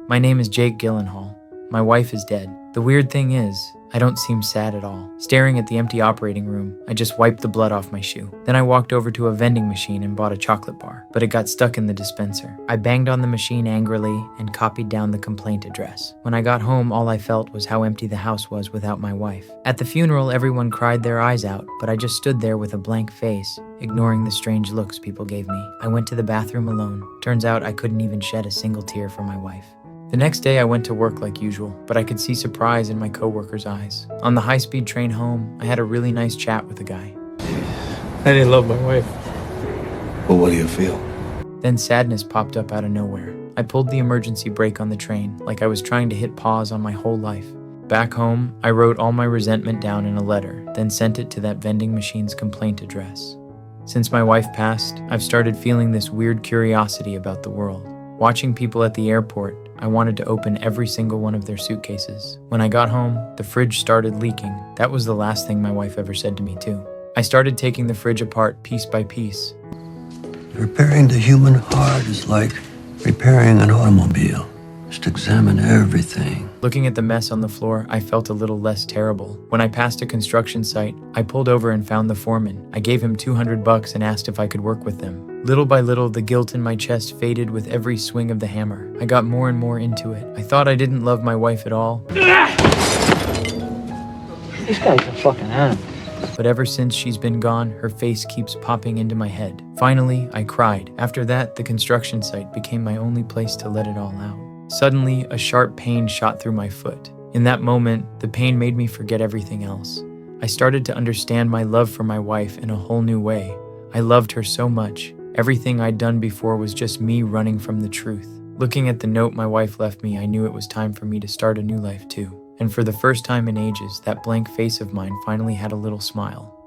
My name is Jake Gyllenhaal. My wife is dead. The weird thing is, I don't seem sad at all. Staring at the empty operating room, I just wiped the blood off my shoe. Then I walked over to a vending machine and bought a chocolate bar, but it got stuck in the dispenser. I banged on the machine angrily and copied down the complaint address. When I got home, all I felt was how empty the house was without my wife. At the funeral, everyone cried their eyes out, but I just stood there with a blank face, ignoring the strange looks people gave me. I went to the bathroom alone. Turns out I couldn't even shed a single tear for my wife. The next day I went to work like usual, but I could see surprise in my coworkers' eyes. On the high-speed train home, I had a really nice chat with a guy. I didn't love my wife. Well, what do you feel? Then sadness popped up out of nowhere. I pulled the emergency brake on the train, like I was trying to hit pause on my whole life. Back home, I wrote all my resentment down in a letter, then sent it to that vending machine's complaint address. Since my wife passed, I've started feeling this weird curiosity about the world. Watching people at the airport, I wanted to open every single one of their suitcases. When I got home, the fridge started leaking. That was the last thing my wife ever said to me, too. I started taking the fridge apart piece by piece. Repairing the human heart is like repairing an automobile. Just examine everything. Looking at the mess on the floor, I felt a little less terrible. When I passed a construction site, I pulled over and found the foreman. I gave him $200 and asked if I could work with them. Little by little, the guilt in my chest faded with every swing of the hammer. I got more and more into it. I thought I didn't love my wife at all. This guy's a fucking animal. But ever since she's been gone, her face keeps popping into my head. Finally, I cried. After that, the construction site became my only place to let it all out. Suddenly, a sharp pain shot through my foot. In that moment, the pain made me forget everything else. I started to understand my love for my wife in a whole new way. I loved her so much. Everything I'd done before was just me running from the truth. Looking at the note my wife left me, I knew it was time for me to start a new life too. And for the first time in ages, that blank face of mine finally had a little smile.